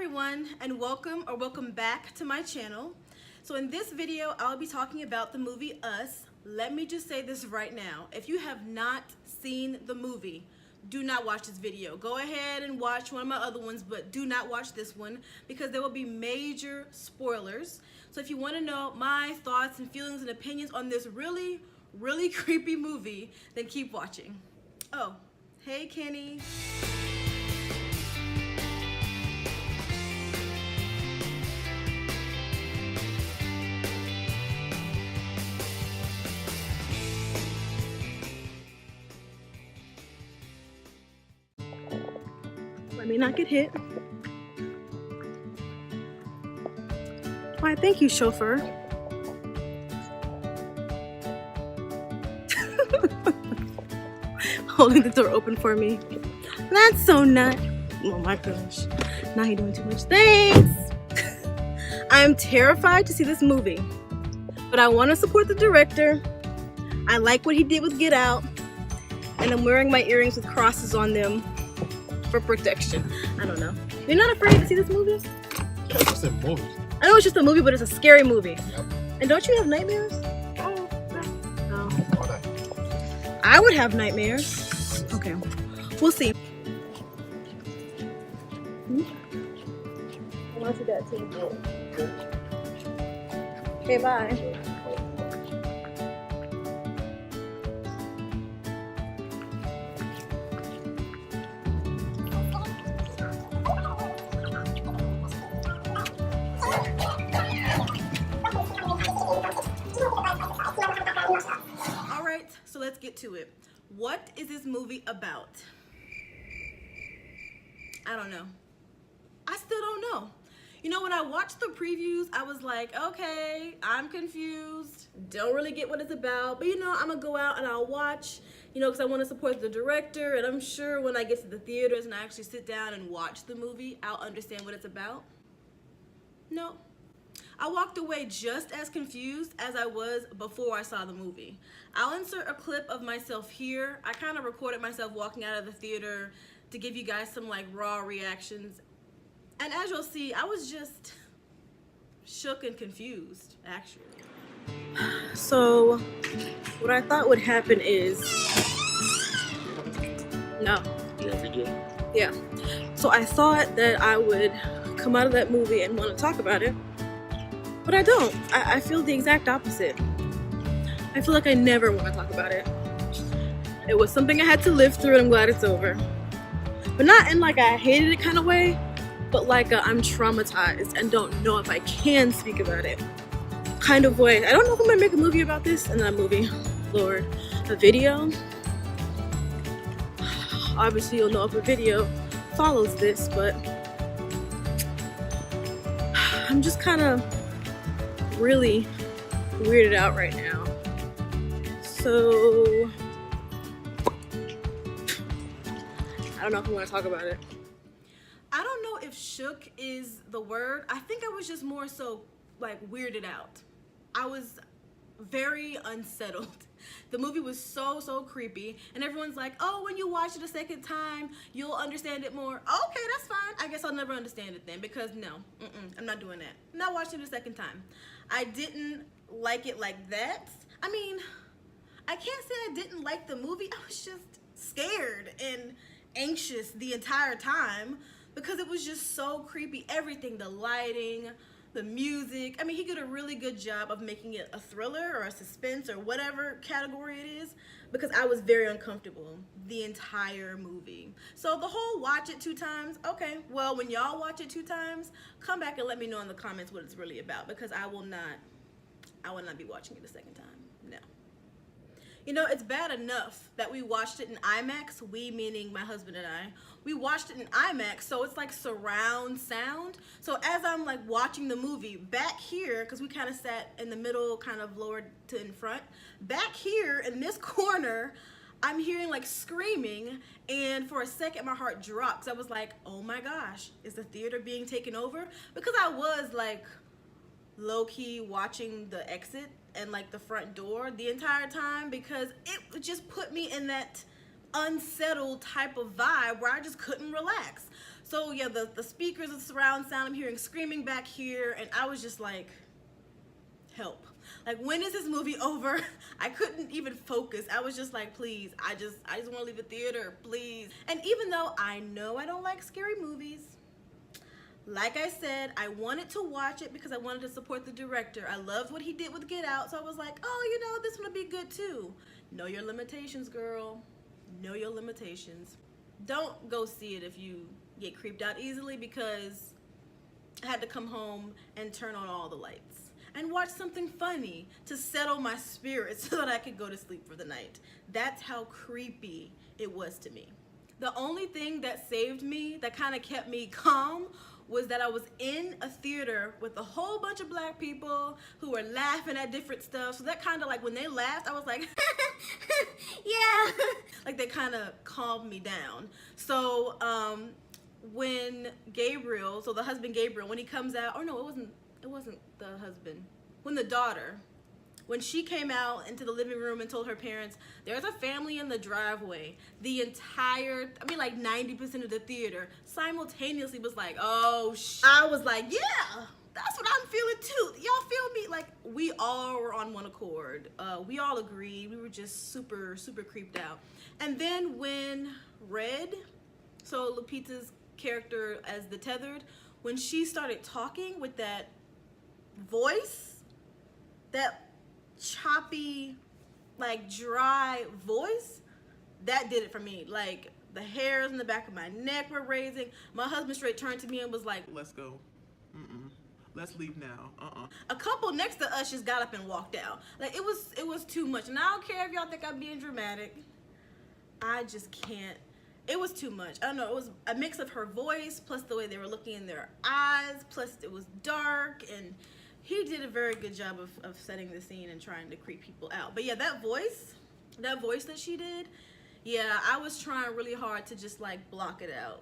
everyone, and welcome back to my channel. So in this video, I'll be talking about the movie Us. Let me just say this right now. If you have not seen the movie, do not watch this video. Go ahead and watch one of my other ones, but do not watch this one because there will be major spoilers. So if you want to know my thoughts and feelings and opinions on this really creepy movie, then keep watching. Oh, hey Kenny. Let me not get hit. Why, thank you, chauffeur. Holding the door open for me. That's so nice. Oh my gosh. Now you're doing too much. Thanks. I'm terrified to see this movie, but I want to support the director. I like what he did with Get Out, and I'm wearing my earrings with crosses on them for protection. I don't know. You're not afraid to see this movie? Yeah, it's just a movie. I know it's just a movie, but it's a scary movie. Yep. And don't you have nightmares? Oh, No. all that. I would have nightmares. Okay. We'll see. I want to see that too. Okay, bye. Alright, so let's get to it. What is this movie about? I don't know. I still don't know. You know, when I watched the previews, I was like, okay, I'm confused. Don't really get what it's about. But you know, I'm gonna go out and I'll watch, you know, because I want to support the director. And I'm sure when I get to the theaters and I actually sit down and watch the movie, I'll understand what it's about. No. I walked away just as confused as I was before I saw the movie. I'll insert a clip of myself here. I kind of recorded myself walking out of the theater to give you guys some like raw reactions. And as you'll see, I was just shook and confused, actually. So, what I thought would happen is... No. Yeah. So I thought that I would come out of that movie and want to talk about it. But I don't. I feel the exact opposite. I feel like I never want to talk about it. It was something I had to live through and I'm glad it's over. But not in like a I hated it kind of way, but like a I'm traumatized and don't know if I can speak about it kind of way. I don't know if I'm gonna make a movie about this, and not a movie, Lord, a video. Obviously you'll know if a video follows this, but I'm just kind of really weirded out right now. So I don't know if I want to talk about it. I don't know if shook is the word. I think I was just more so like weirded out. I was very unsettled. The movie was so creepy, and everyone's like, oh, when you watch it a second time, you'll understand it more. Okay, that's fine. I guess I'll never understand it then, because no, I'm not doing that. I'm not watching it a second time. I didn't like it like that. I mean, I can't say I didn't like the movie. I was just scared and anxious the entire time because it was just so creepy. Everything, the lighting, the music. I mean, he did a really good job of making it a thriller or a suspense or whatever category it is, because I was very uncomfortable the entire movie. So the whole watch it 2 times, okay, well, when y'all watch it 2 times, come back and let me know in the comments what it's really about, because I will not be watching it a second time. No. You know, it's bad enough that we watched it in IMAX, we meaning my husband and I. We watched it in IMAX, so it's like surround sound. So as I'm like watching the movie, back here, because we kind of sat in the middle, kind of lowered to in front, back here in this corner, I'm hearing like screaming, and for a second my heart dropped. I was like, oh my gosh, is the theater being taken over? Because I was like low-key watching the exit and like the front door the entire time, because it just put me in that unsettled type of vibe where I just couldn't relax. So yeah, the speakers of surround sound, I'm hearing screaming back here, and I was just like, help. Like, when is this movie over? I couldn't even focus. I was just like, please, I just want to leave the theater, please. And even though I know I don't like scary movies, like I said, I wanted to watch it because I wanted to support the director. I loved what he did with Get Out, so I was like, oh, you know, this one will be good too. Know your limitations, girl. Know your limitations. Don't go see it if you get creeped out easily, because I had to come home and turn on all the lights and watch something funny to settle my spirit so that I could go to sleep for the night. That's how creepy it was to me. The only thing that saved me, that kind of kept me calm, was that I was in a theater with a whole bunch of black people who were laughing at different stuff. So that kind of, like, when they laughed, I was like, yeah. Like, they kind of calmed me down. So when Gabriel, so the husband Gabriel, when he comes out, or no, it wasn't the husband. When the daughter, when she came out into the living room and told her parents, there's a family in the driveway, the entire, I mean, like 90% of the theater simultaneously was like, oh, I was like, yeah, that's what I'm feeling too. Y'all feel me? Like, we all were on one accord. We all agreed. We were just super, super creeped out. And then when Red, so Lupita's character as the Tethered, when she started talking with that voice, that choppy, like dry voice, that did it for me. Like, the hairs in the back of my neck were raising. My husband straight turned to me and was like, let's go. Let's leave now. A couple next to us just got up and walked out. Like, it was too much. And I don't care if y'all think I'm being dramatic, I just can't. It was too much. I don't know, it was a mix of her voice plus the way they were looking in their eyes, plus it was dark, and he did a very good job of setting the scene and trying to creep people out. But yeah, that voice that she did, yeah, I was trying really hard to just like block it out.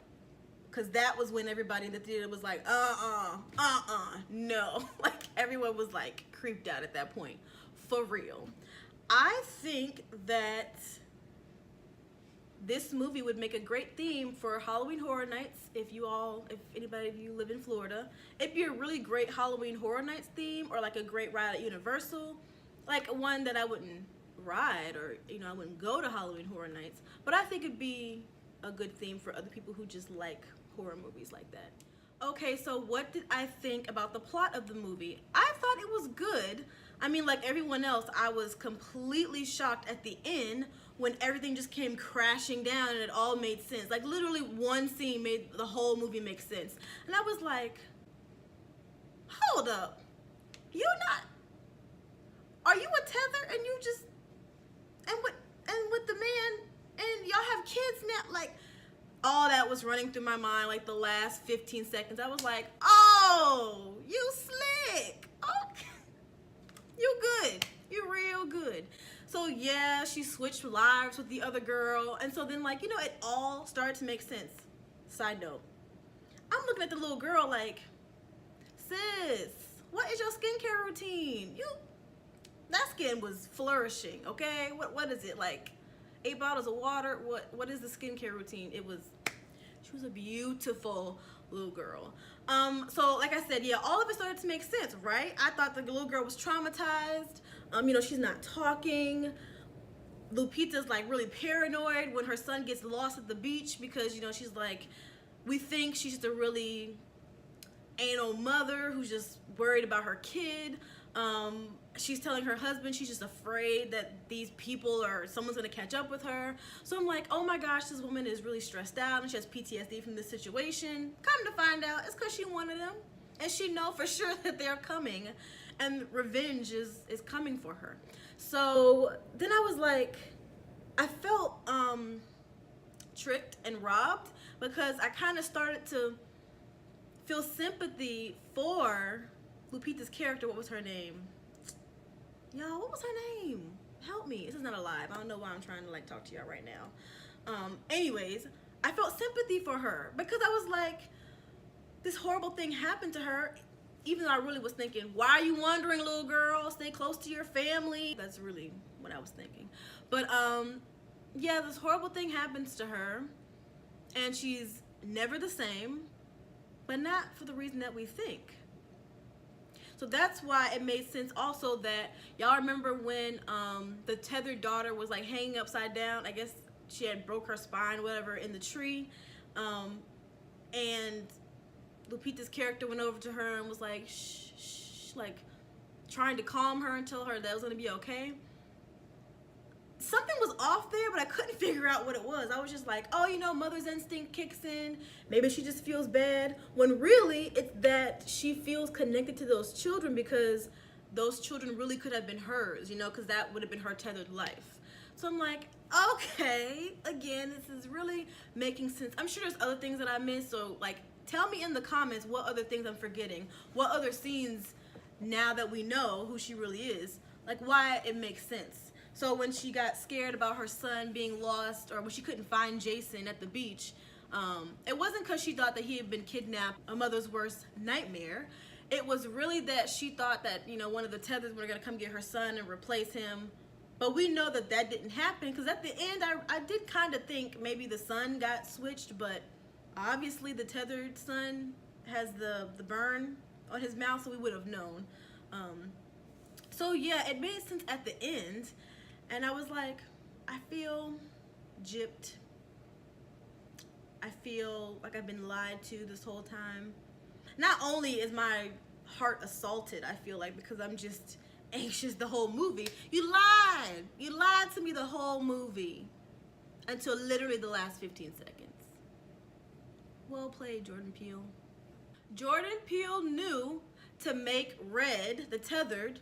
Cause that was when everybody in the theater was like, no. Like, everyone was like creeped out at that point, for real. I think that this movie would make a great theme for Halloween Horror Nights. If anybody of you live in Florida, it'd be a really great Halloween Horror Nights theme, or like a great ride at Universal, like one that I wouldn't ride, or I wouldn't go to Halloween Horror Nights, but I think it'd be a good theme for other people who just like horror movies like that. Okay, so what did I think about the plot of the movie? I thought it was good. I mean, like everyone else, I was completely shocked at the end when everything just came crashing down and it all made sense. Like, literally one scene made the whole movie make sense. And I was like, hold up. Are you a tether and you just, and with the man, and y'all have kids now? Like, all that was running through my mind like the last 15 seconds. I was like, oh, you slick. Okay. You good. You real good. So yeah, she switched lives with the other girl. And so then, like, it all started to make sense. Side note, I'm looking at the little girl like, sis, what is your skincare routine? That skin was flourishing, okay? What is it, like 8 bottles of water? What is the skincare routine? She was a beautiful little girl. So like I said, yeah, all of it started to make sense, right? I thought the little girl was traumatized. She's not talking. Lupita's like really paranoid when her son gets lost at the beach, because she's like, we think she's just a really anal mother who's just worried about her kid. She's telling her husband she's just afraid that these people or someone's gonna catch up with her. So I'm like, oh my gosh, this woman is really stressed out and she has PTSD from this situation. Come to find out, it's because she wanted them, and she know for sure that they're coming, and revenge is coming for her. So then I was like, I felt tricked and robbed, because I kind of started to feel sympathy for Lupita's character. What was her name? Y'all, what was her name? Help me. This is not a live. I don't know why I'm trying to like talk to y'all right now. Anyways, I felt sympathy for her, because I was like, this horrible thing happened to her, even though I really was thinking, why are you wandering, little girl? Stay close to your family. That's really what I was thinking. But yeah, this horrible thing happens to her, and she's never the same, but not for the reason that we think. So that's why it made sense also that y'all remember when the tethered daughter was like hanging upside down. I guess she had broke her spine, whatever, in the tree. And Lupita's character went over to her and was like, shh, shh, like trying to calm her and tell her that it was gonna be okay. Something was off there, but I couldn't figure out what it was. I was just like, oh, you know, mother's instinct kicks in. Maybe she just feels bad. When really, it's that she feels connected to those children because those children really could have been hers, you know, because that would have been her tethered life. So I'm like, okay, again, this is really making sense. I'm sure there's other things that I missed, so like, tell me in the comments what other things I'm forgetting. What other scenes, now that we know who she really is, like why it makes sense. So when she got scared about her son being lost, or when she couldn't find Jason at the beach, it wasn't because she thought that he had been kidnapped, a mother's worst nightmare. It was really that she thought that, you know, one of the tethers were going to come get her son and replace him. But we know that that didn't happen, because at the end, I did kind of think maybe the son got switched, but obviously the tethered son has the burn on his mouth, so we would have known. So yeah, it made sense at the end. And I was like, I feel gypped. I feel like I've been lied to this whole time. Not only is my heart assaulted, I feel like, because I'm just anxious the whole movie. You lied. You lied to me the whole movie. Until literally the last 15 seconds. Well played, Jordan Peele. Jordan Peele knew to make Red, the tethered,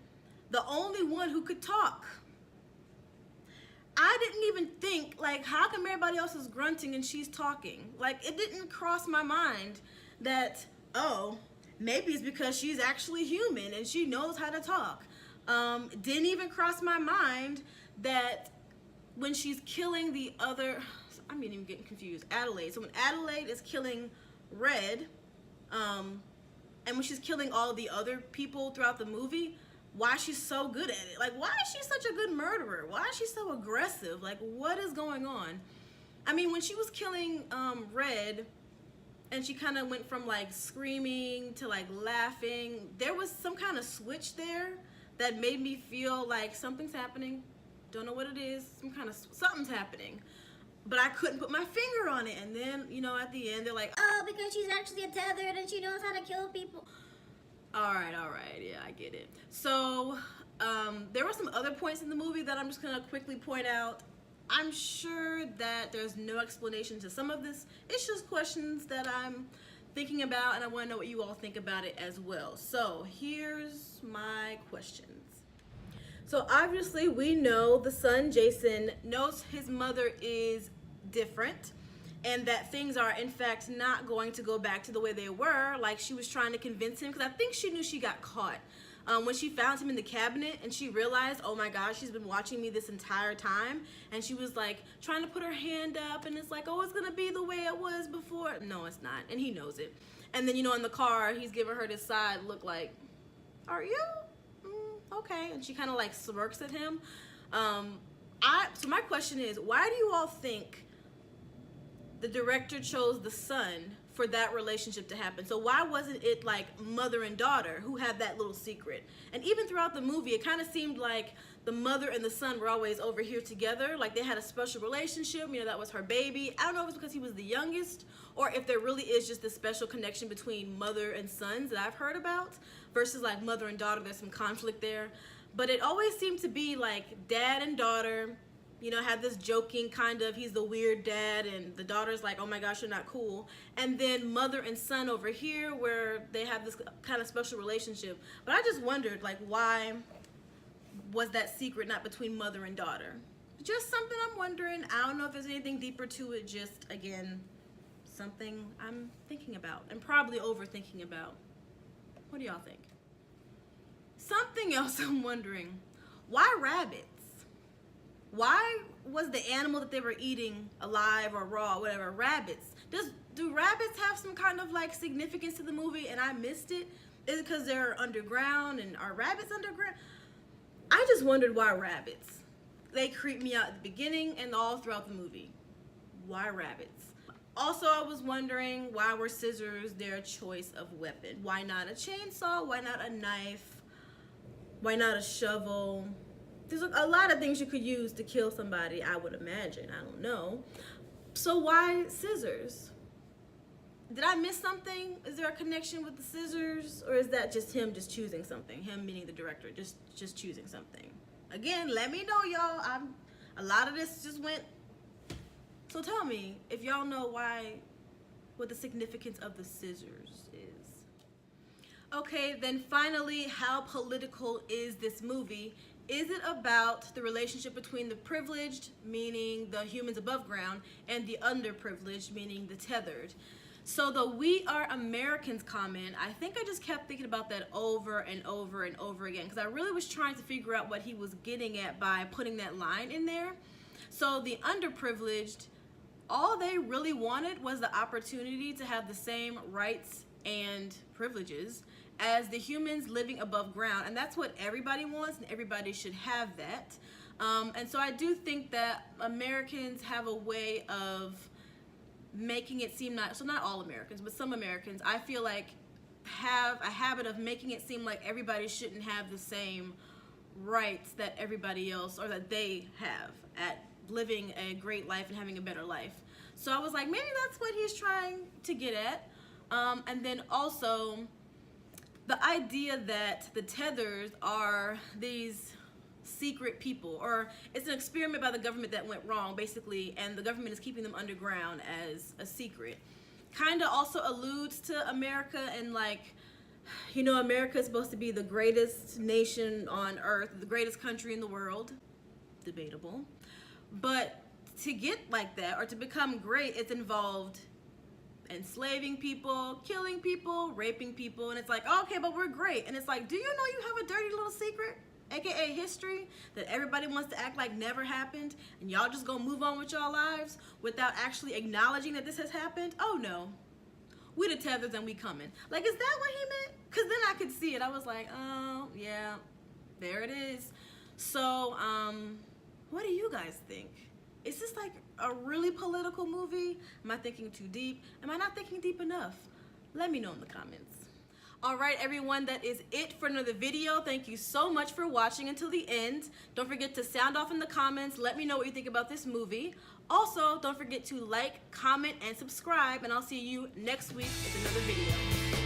the only one who could talk. I didn't even think, like, how come everybody else is grunting and she's talking? Like, it didn't cross my mind that, oh, maybe it's because she's actually human and she knows how to talk. Didn't even cross my mind that when she's killing the other, I'm even getting confused, Adelaide. So when Adelaide is killing Red, and when she's killing all the other people throughout the movie, why she's so good at it. Like, why is she such a good murderer? Why is she so aggressive? Like, what is going on? I mean, when she was killing Red, and she kind of went from like screaming to like laughing, there was some kind of switch there that made me feel like something's happening. Don't know what it is. Something's happening. But I couldn't put my finger on it. And then, you know, at the end, they're like, oh, because she's actually a tethered and she knows how to kill people. all right, yeah, I get it. So there were some other points in the movie that I'm just gonna quickly point out. I'm sure that there's no explanation to some of this. It's just questions that I'm thinking about, and I want to know what you all think about it as well. So here's my questions. So obviously we know the son, Jason, knows his mother is different, and that things are in fact not going to go back to the way they were, like she was trying to convince him, because I think she knew she got caught. When she found him in the cabinet and she realized, oh my gosh, she's been watching me this entire time, and she was like trying to put her hand up, and it's like, oh, it's gonna be the way it was before. No, it's not, and he knows it. And then, you know, in the car, he's giving her this side look like, are you? Okay. And she kind of like smirks at him. So my question is, why do you all think the director chose the son for that relationship to happen? So why wasn't it like mother and daughter who had that little secret? And even throughout the movie, it kind of seemed like the mother and the son were always over here together, like they had a special relationship, you know, that was her baby. I don't know if it's because he was the youngest, or if there really is just this special connection between mother and sons that I've heard about, versus like mother and daughter, there's some conflict there. But it always seemed to be like dad and daughter, you know, have this joking kind of, he's the weird dad, and the daughter's like, oh my gosh, you're not cool. And then mother and son over here, where they have this kind of special relationship. But I just wondered, like, why was that secret not between mother and daughter? Just something I'm wondering. I don't know if there's anything deeper to it, just, again, something I'm thinking about, and probably overthinking about. What do y'all think? Something else I'm wondering, why rabbits? Why was the animal that they were eating alive or raw, whatever, rabbits? Do rabbits have some kind of like significance to the movie and I missed it? Is it because they're underground, and are rabbits underground? I just wondered why rabbits. They creeped me out at the beginning and all throughout the movie. Why rabbits? Also, I was wondering, why were scissors their choice of weapon? Why not a chainsaw? Why not a knife? Why not a shovel? There's a lot of things you could use to kill somebody, I would imagine. I don't know. So why scissors? Did I miss something? Is there a connection with the scissors? Or is that just him just choosing something? Him meaning the director, just choosing something. Again, let me know, y'all. A lot of this just went. So tell me if y'all know what the significance of the scissors is. Okay, then finally, how political is this movie? Is it about the relationship between the privileged, meaning the humans above ground, and the underprivileged, meaning the tethered? So the "We Are Americans" comment, I think I just kept thinking about that over and over and over again, because I really was trying to figure out what he was getting at by putting that line in there. So the underprivileged, all they really wanted was the opportunity to have the same rights and privileges as the humans living above ground, and that's what everybody wants, and everybody should have that. And so I do think that Americans have a way of making it seem not all Americans, but some Americans, I feel like, have a habit of making it seem like everybody shouldn't have the same rights that everybody else, or that they have at living a great life and having a better life. So I was like, maybe that's what he's trying to get at. And then also the idea that the tethers are these secret people, or it's an experiment by the government that went wrong, basically, and the government is keeping them underground as a secret, kind of also alludes to America, and like, you know, America is supposed to be the greatest nation on earth, the greatest country in the world. Debatable. But to get like that, or to become great, it's involved enslaving people, killing people, raping people, and it's like, oh, okay, but we're great. And it's like, do you know you have a dirty little secret, aka history, that everybody wants to act like never happened, and y'all just gonna move on with y'all lives without actually acknowledging that this has happened? Oh no, we the tethers and we coming. Like, is that what he meant? Because then I could see it. I was like, oh yeah, there it is. So what do you guys think? Is this like a really political movie? Am I thinking too deep? Am I not thinking deep enough? Let me know in the comments. All right, everyone, that is it for another video. Thank you so much for watching until the end. Don't forget to sound off in the comments. Let me know what you think about this movie. Also, don't forget to like, comment, and subscribe, and I'll see you next week with another video.